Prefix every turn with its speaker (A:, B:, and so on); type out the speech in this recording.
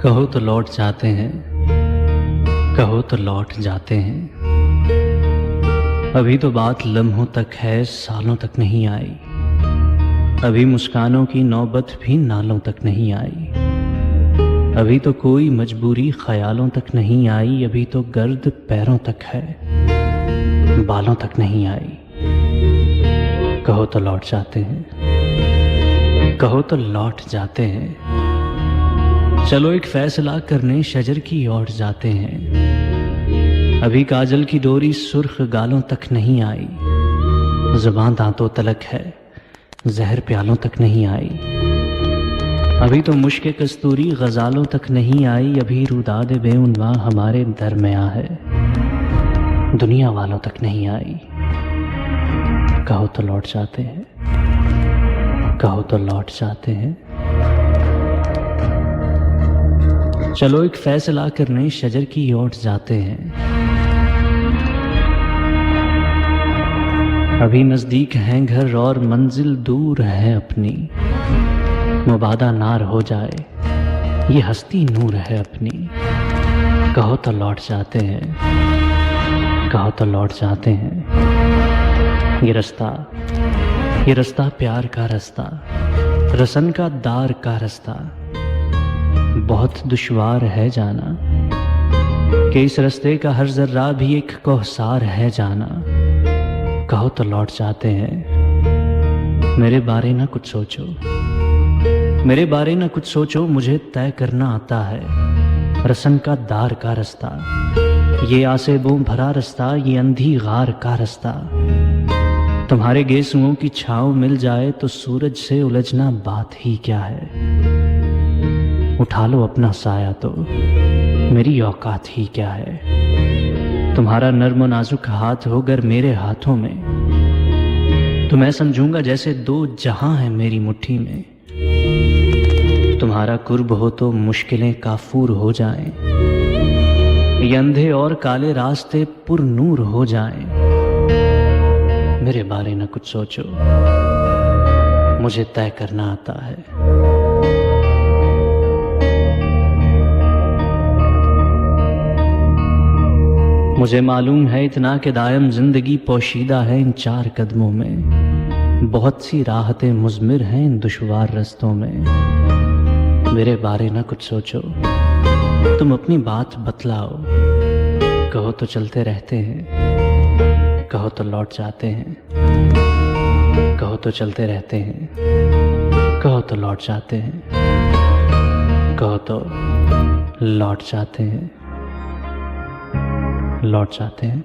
A: कहो तो लौट जाते हैं, कहो तो लौट जाते हैं। अभी तो बात लम्हों तक है, सालों तक नहीं आई। अभी मुस्कानों की नौबत भी नालों तक नहीं आई। अभी तो कोई मजबूरी ख्यालों तक नहीं आई। अभी तो गर्द पैरों तक है, बालों तक नहीं आई। कहो तो लौट जाते हैं, कहो तो लौट जाते हैं। चलो एक फैसला करने शजर की ओर जाते हैं। अभी काजल की डोरी सुर्ख गालों तक नहीं आई। ज़ुबान दांतों तलक है, जहर प्यालों तक नहीं आई। अभी तो मुश्क कस्तूरी गजालों तक नहीं आई। अभी रुदाद बेउनवा हमारे दरमियां है, दुनिया वालों तक नहीं आई। कहो तो लौट जाते हैं, कहो तो लौट जाते हैं। चलो एक फैसला करने शजर की ओर जाते हैं। अभी नजदीक हैं घर और मंजिल दूर है अपनी। मुबादा नार हो जाए, ये हस्ती नूर है अपनी। कहो तो लौट जाते हैं, कहो तो लौट जाते हैं। ये रास्ता प्यार का रास्ता, रसन का दार का रास्ता। बहुत दुश्वार है जाना कि इस रास्ते का हर जर्रा भी एक कोहसार है जाना। कहो तो लौट जाते हैं। मेरे बारे ना कुछ सोचो, मेरे बारे ना कुछ सोचो। मुझे तय करना आता है रसन का दार का रास्ता। ये आसेबों भरा रास्ता, ये अंधी गार का रास्ता। तुम्हारे गेसुओं की छाँव मिल जाए तो सूरज से उलझना बात ही क्या है। उठा लो अपना साया तो मेरी औकात ही क्या है। तुम्हारा नर्म और नाजुक हाथ हो अगर मेरे हाथों में, तो मैं समझूंगा जैसे दो जहां हैं मेरी मुट्ठी में। तुम्हारा कुर्ब हो तो मुश्किलें काफूर हो जाएं, ये अंधे और काले रास्ते पुरनूर हो जाएं। मेरे बारे न कुछ सोचो, मुझे तय करना आता है। मुझे मालूम है इतना कि दायम जिंदगी पोशीदा है इन चार कदमों में। बहुत सी राहतें मुज़मिर हैं इन दुश्वार रास्तों में। मेरे बारे ना कुछ सोचो, तुम अपनी बात बतलाओ। कहो तो चलते रहते हैं, कहो तो लौट जाते हैं। कहो तो चलते रहते हैं, कहो तो लौट जाते हैं। कहो तो लौट जाते हैं, लौट जाते हैं।